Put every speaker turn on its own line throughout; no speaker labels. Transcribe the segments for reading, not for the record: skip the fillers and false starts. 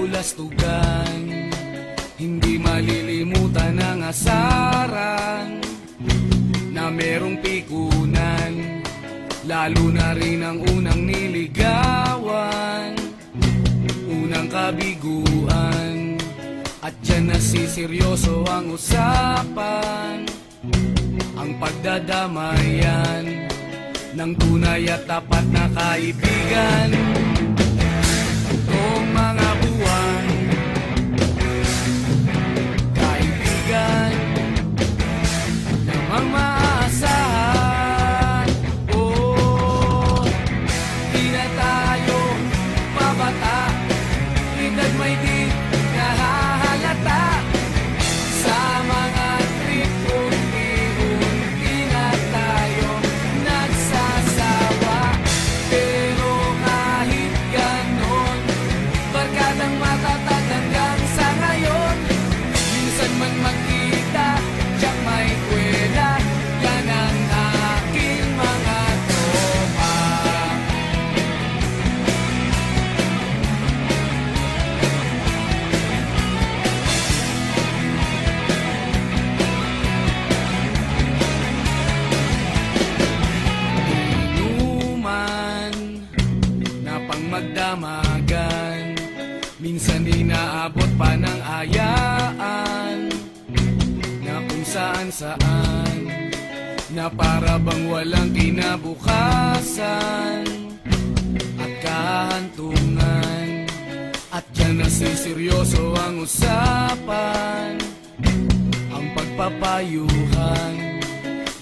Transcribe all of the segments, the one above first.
lulastugan, hindi malilimutan ang asaran na merong pikunan, lalo na rin ang unang niligawan, unang kabiguan. At dyan nasiseryoso ang usapan, ang pagdadamayan ng tunay at tapat na kaibigan. Itong mga buwan, kaibigan namang maaasahan. Oh, di na tayo pabata, edad may di nahahalata. Sa mga trip unti-unti na tayo nagsasawa. Pero kahit ganon, barkadang matatag hanggang sa ngayon. Minsan man magkita, tiyak may kwela, yan ang aking mga tropa. Inuman na pang magdamagan, minsan inaabot pa ng ayaan, na kung saan-saan, na para bang walang kinabukasan at kahantungan. At dyan nasiseryoso ang usapan, ang pagpapayuhan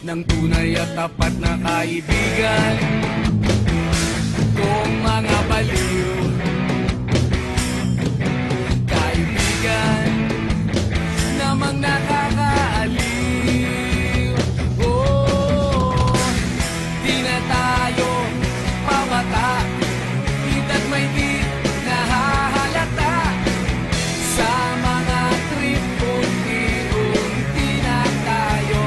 ng tunay at tapat na kaibigan. Kung mga baliw, kaibigan namang nakakaaliw. Oh, di na tayo pabata, edad may di nahahalata. Sa mga trip unti-unti na tayo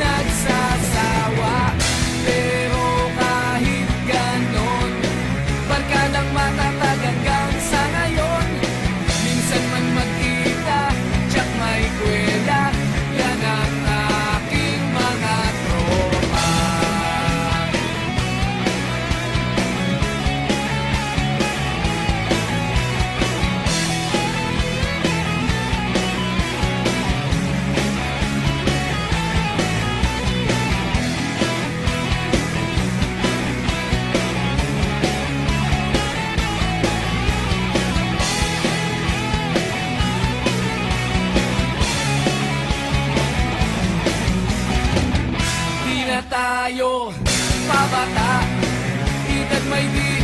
nagsasawa. Pero kahit ganon, barkadang matatag hanggang sa ngayon. Minsan man magkita, tiyak may kwela, yan ang aking mga tropa. Di na tayo pabata, edad may di